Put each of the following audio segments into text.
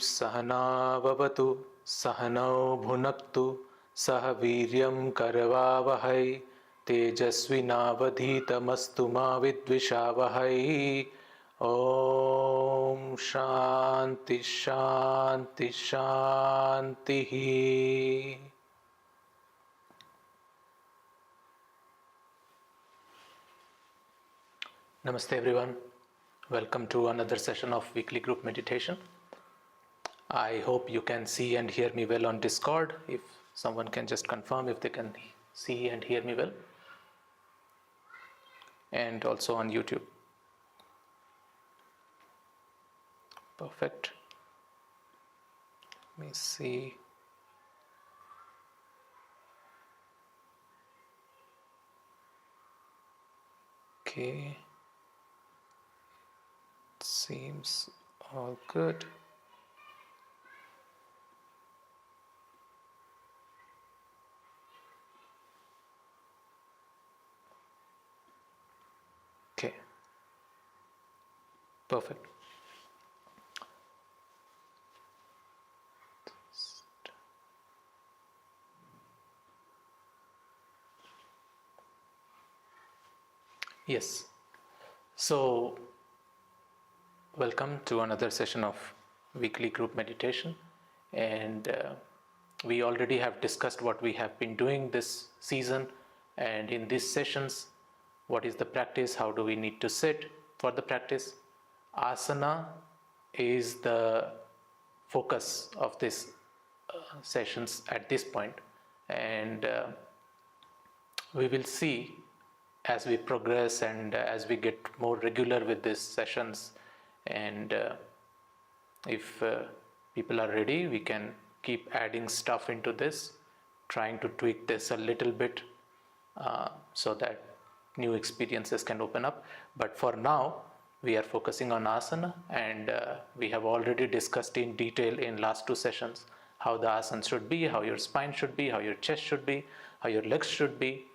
सहना भवतु सहनौ भुनक्तु सह वीर्यं करवावहै तेजस्विनावधीतमस्तु मा विद्विषावहै। ओम शांति शांति शांति। Namaste everyone. Welcome to another session of weekly group meditation. I hope you can see and hear me well on Discord. If someone can just confirm if they can see and hear me well. And also on YouTube. Perfect. Let me see. Okay. Seems all good. Okay. Perfect. Yes. So, welcome to another session of weekly group meditation. And we already have discussed what we have been doing this season. And in these sessions, what is the practice? How do we need to sit for the practice? Asana is the focus of these sessions at this point. And we will see as we progress and as we get more regular with these sessions, and if people are ready, we can keep adding stuff into this, trying to tweak this a little bit so that new experiences can open up. But for now, we are focusing on asana, and we have already discussed in detail in last two sessions how the asana should be, how your spine should be, how your chest should be, how your legs should be.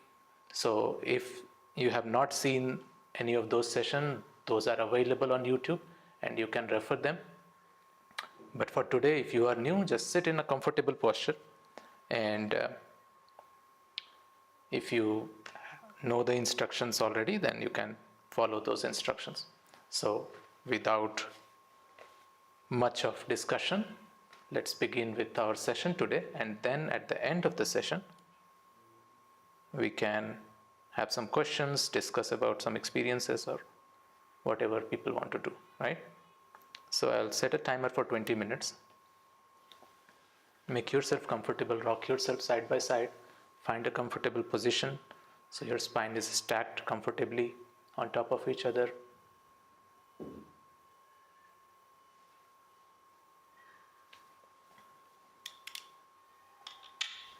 So if you have not seen any of those sessions, those are available on YouTube and you can refer them. But for today, if you are new, just sit in a comfortable posture, and if you know the instructions already, then you can follow those instructions. So without much of discussion, let's begin with our session today, and then at the end of the session we can have some questions, discuss about some experiences or whatever people want to do, right? So I'll set a timer for 20 minutes. Make yourself comfortable, rock yourself side by side, find a comfortable position so your spine is stacked comfortably on top of each other.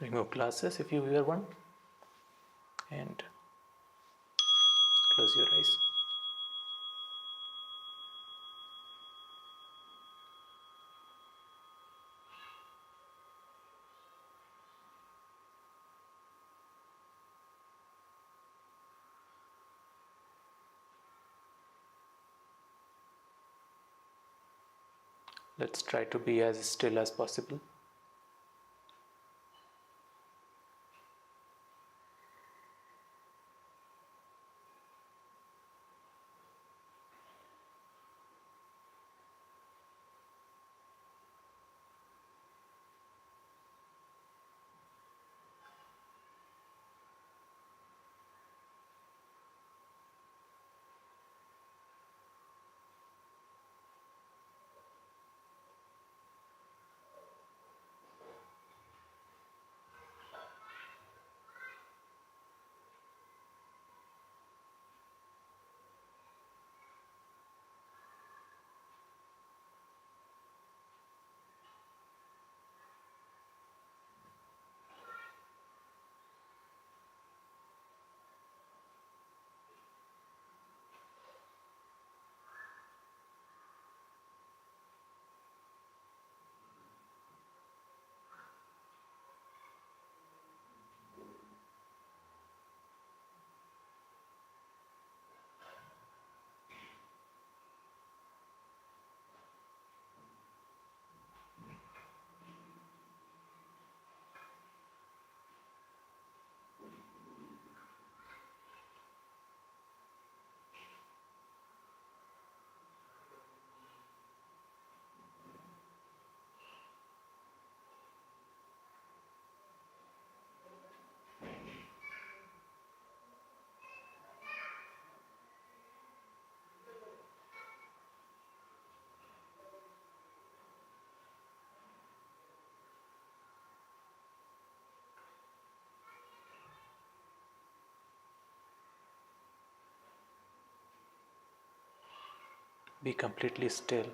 Remove glasses if you wear one, and close your eyes. Let's try to be as still as possible. Be completely still.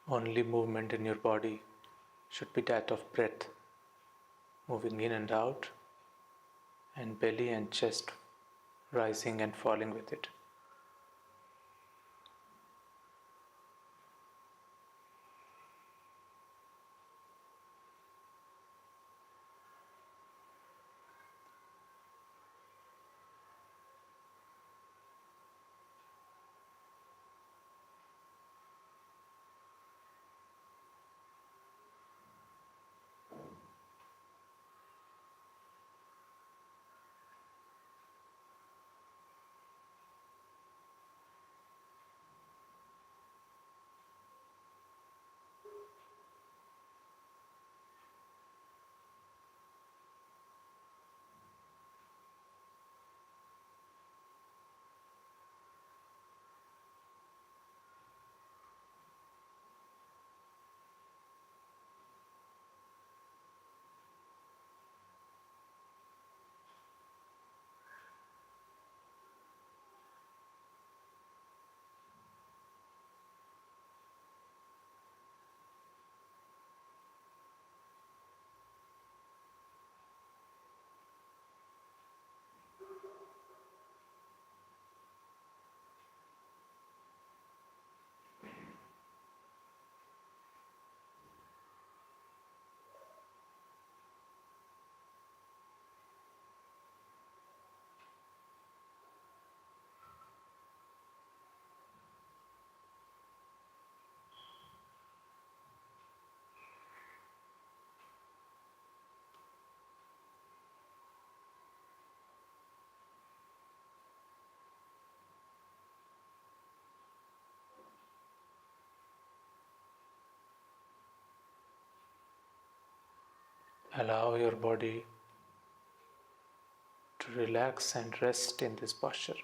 Only movement in your body should be that of breath, moving in and out, and belly and chest rising and falling with it. Allow your body to relax and rest in this posture.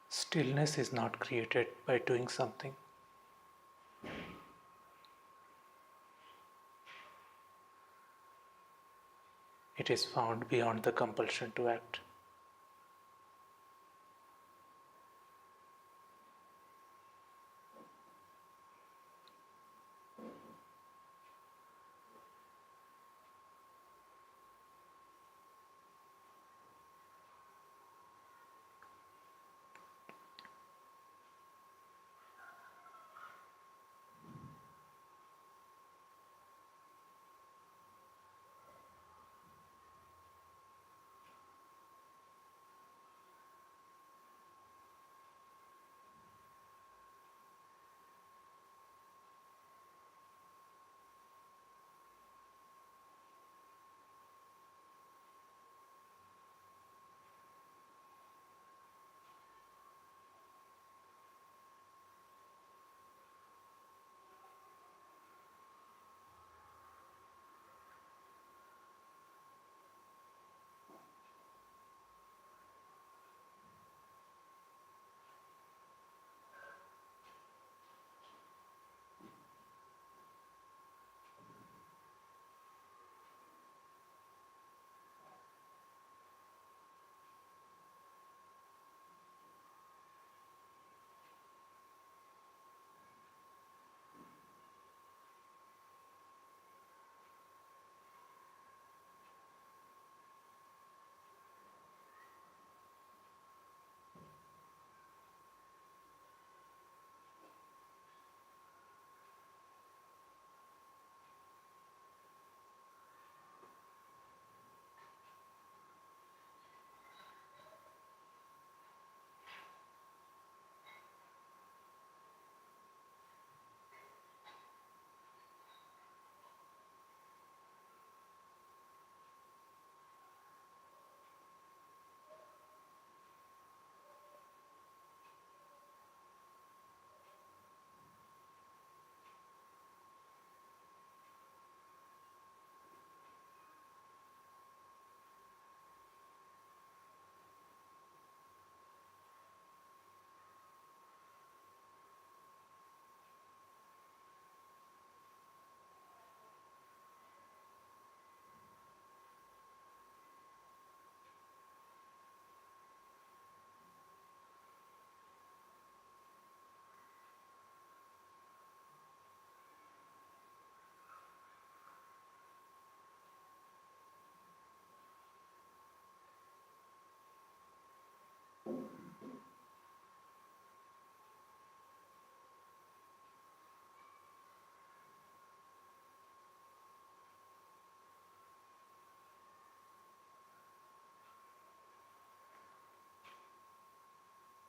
Stillness is not created by doing something. It is found beyond the compulsion to act.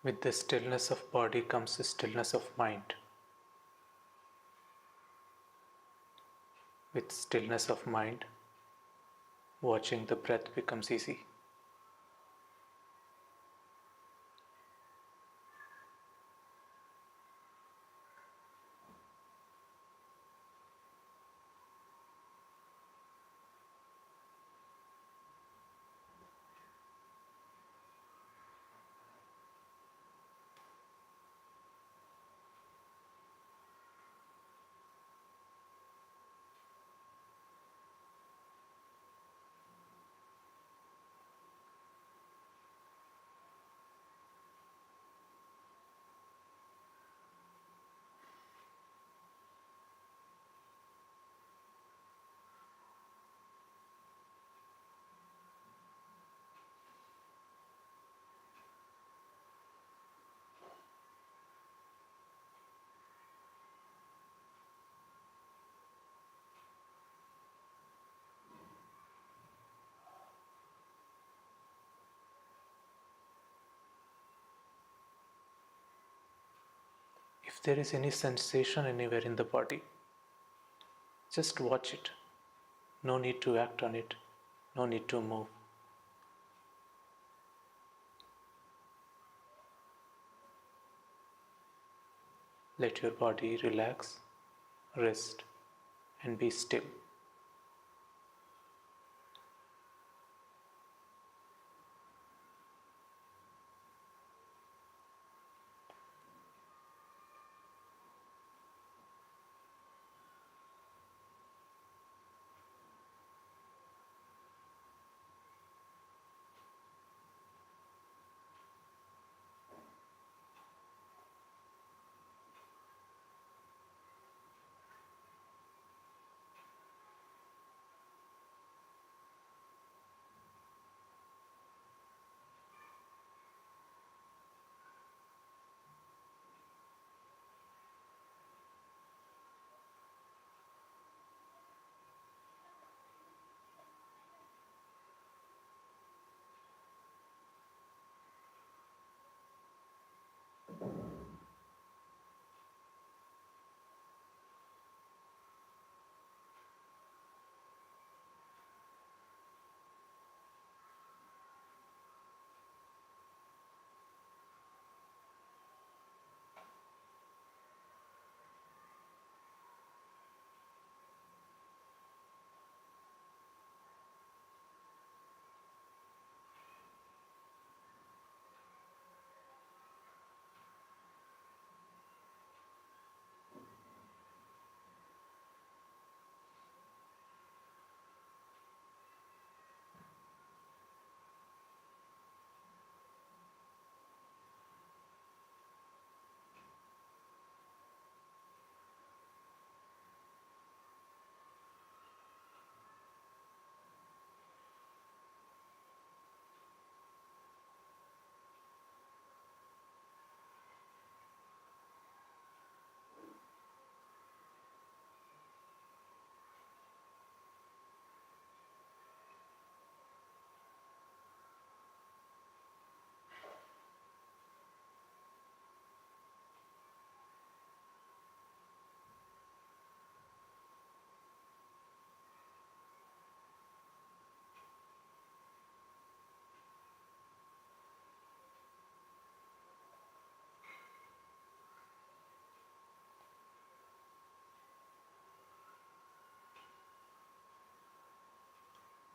With the stillness of body comes the stillness of mind. With stillness of mind, watching the breath becomes easy. If there is any sensation anywhere in the body, just watch it. No need to act on it. No need to move. Let your body relax, rest, and be still.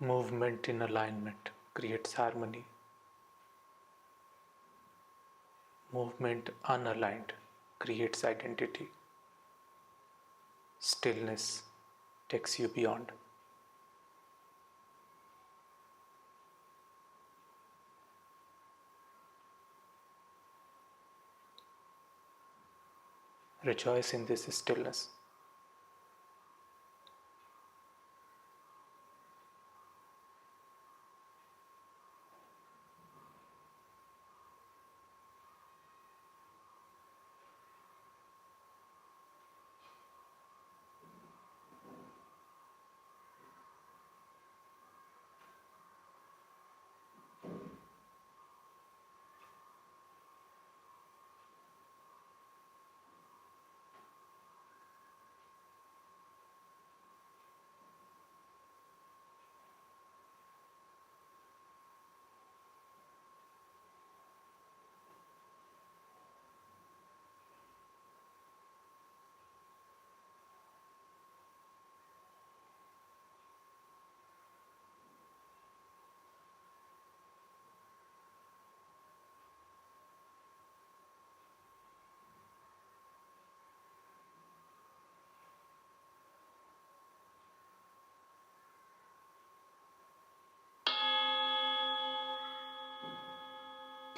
Movement in alignment creates harmony. Movement unaligned creates identity. Stillness takes you beyond. Rejoice in this stillness.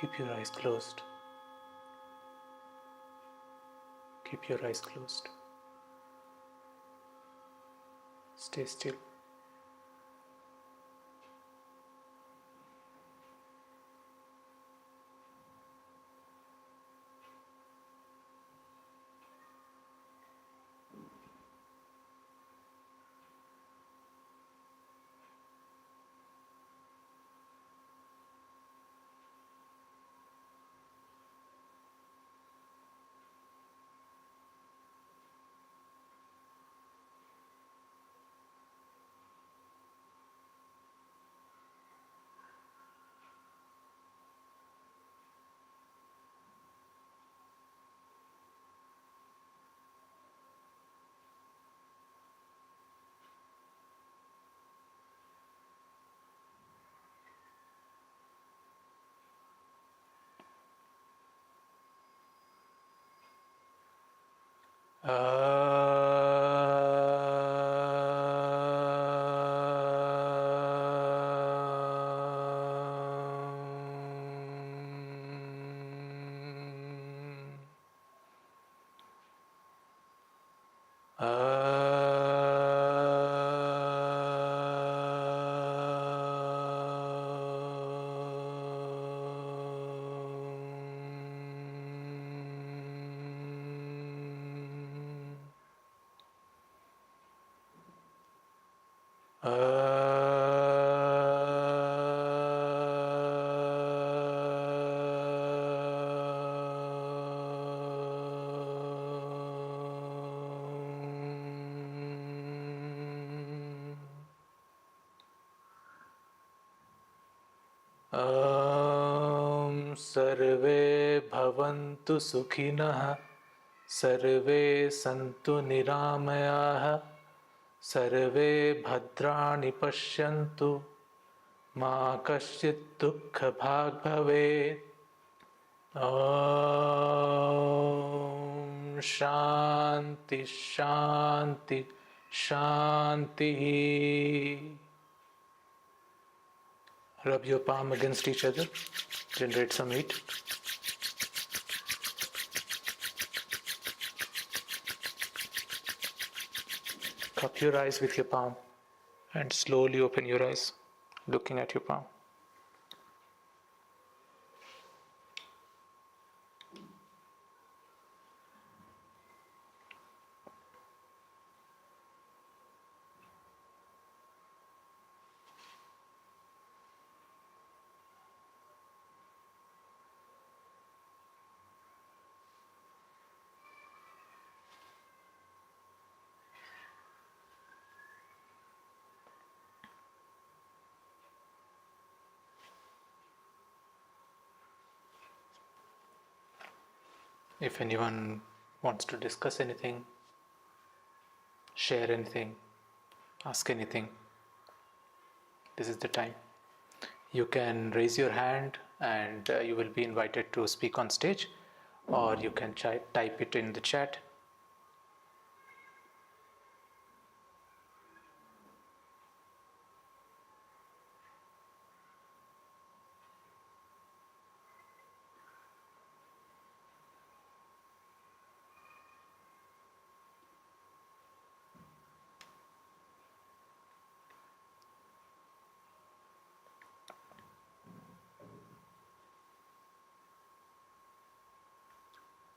Keep your eyes closed. Keep your eyes closed. Stay still. सर्वे भवन्तु सुखिनः सर्वे सन्तु निरामयाः सर्वे भद्राणि पश्यन्तु मा कश्चित् दुःखभाग् भवेत्। ॐ शान्ति शान्ति शान्तिः। Rub your palm against each other, generate some heat. Cup your eyes with your palm and slowly open your eyes, looking at your palm. If anyone wants to discuss anything, share anything, ask anything, this is the time. You can raise your hand and you will be invited to speak on stage, or you can type it in the chat.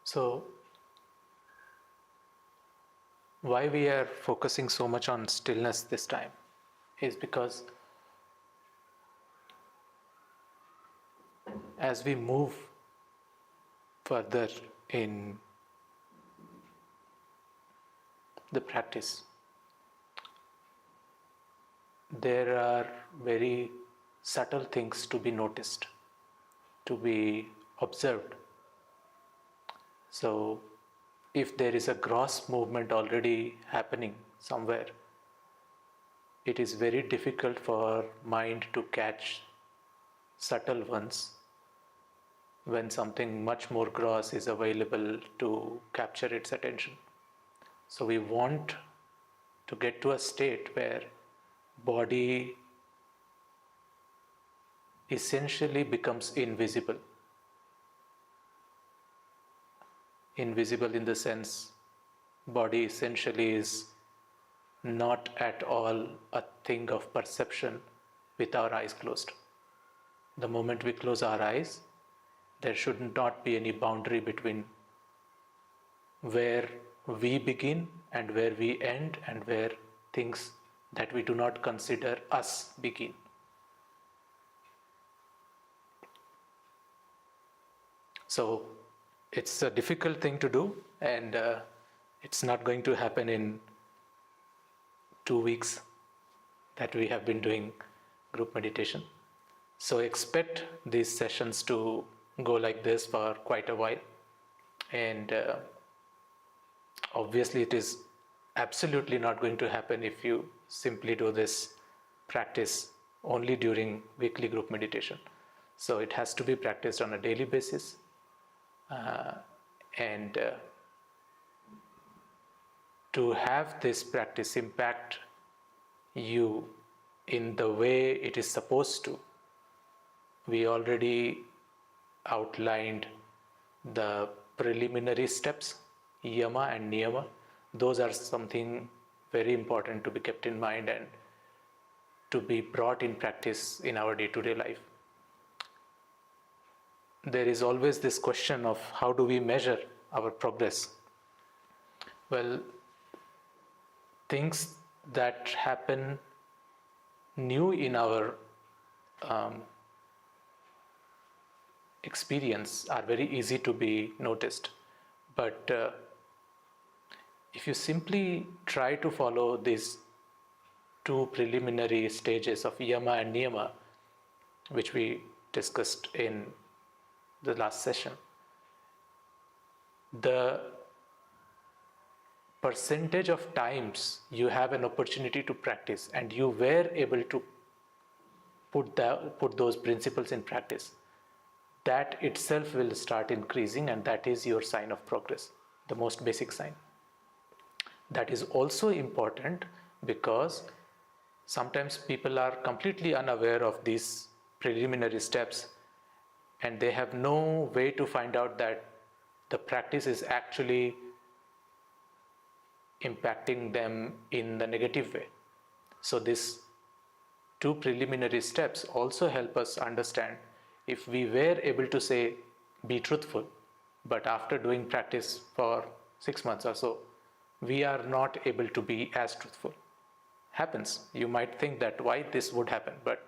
So, why we are focusing so much on stillness this time is because as we move further in the practice, there are very subtle things to be noticed, to be observed. So, if there is a gross movement already happening somewhere, it is very difficult for mind to catch subtle ones when something much more gross is available to capture its attention. So we want to get to a state where body essentially becomes invisible. invisible in the sense body essentially is not at all a thing of perception with our eyes closed. The moment we close our eyes, there should not be any boundary between where we begin and where we end and where things that we do not consider us begin. So it's a difficult thing to do, and it's not going to happen in 2 weeks that we have been doing group meditation. So expect these sessions to go like this for quite a while, and obviously it is absolutely not going to happen if you simply do this practice only during weekly group meditation. So it has to be practiced on a daily basis, and to have this practice impact you in the way it is supposed to, we already outlined the preliminary steps, yama and niyama. Those are something very important to be kept in mind and to be brought in practice in our day-to-day life. There is always this question of how do we measure our progress? Well, things that happen new in our experience are very easy to be noticed. But if you simply try to follow these two preliminary stages of yama and niyama, which we discussed in the last session, the percentage of times you have an opportunity to practice and you were able to put those principles in practice, that itself will start increasing, and that is your sign of progress, the most basic sign. That is also important because sometimes people are completely unaware of these preliminary steps and they have no way to find out that the practice is actually impacting them in the negative way. So these two preliminary steps also help us understand if we were able to say, be truthful, but after doing practice for 6 months or so, we are not able to be as truthful. Happens. You might think that why this would happen, but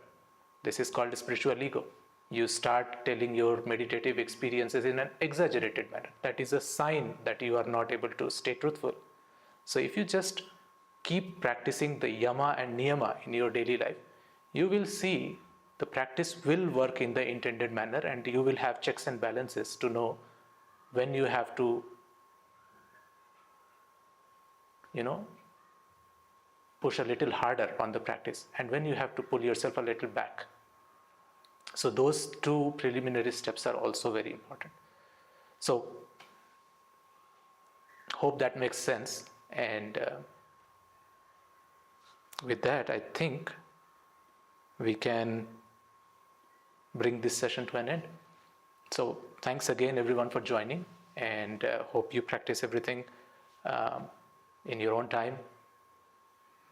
this is called spiritual ego. You start telling your meditative experiences in an exaggerated manner. That is a sign that you are not able to stay truthful. So if you just keep practicing the yama and niyama in your daily life, you will see the practice will work in the intended manner, and you will have checks and balances to know when you have to, push a little harder on the practice and when you have to pull yourself a little back. So those two preliminary steps are also very important. So hope that makes sense, and with that I think we can bring this session to an end. So thanks again everyone for joining, and hope you practice everything in your own time,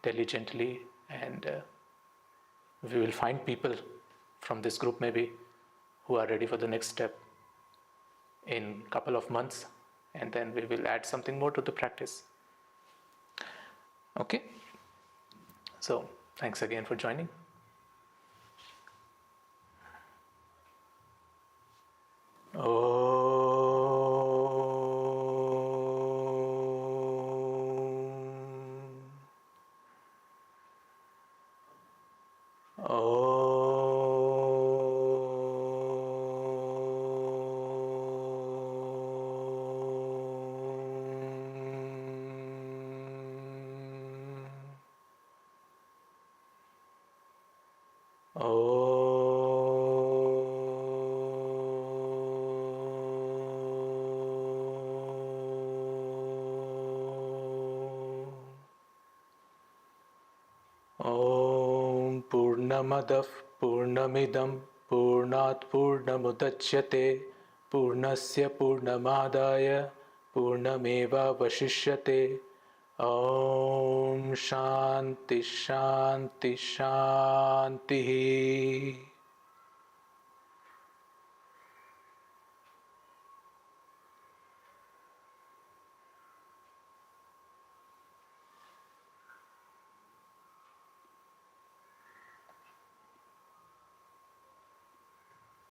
diligently, and we will find people from this group maybe who are ready for the next step in a couple of months, and then we will add something more to the practice. Okay, so thanks again for joining. Om Purnamadav Purnamidam Purnat Purnamudachyate Purnasya Purnamadaya पूर्णमेवावशिष्यते. ॐ शान्ति शान्ति शान्तिः.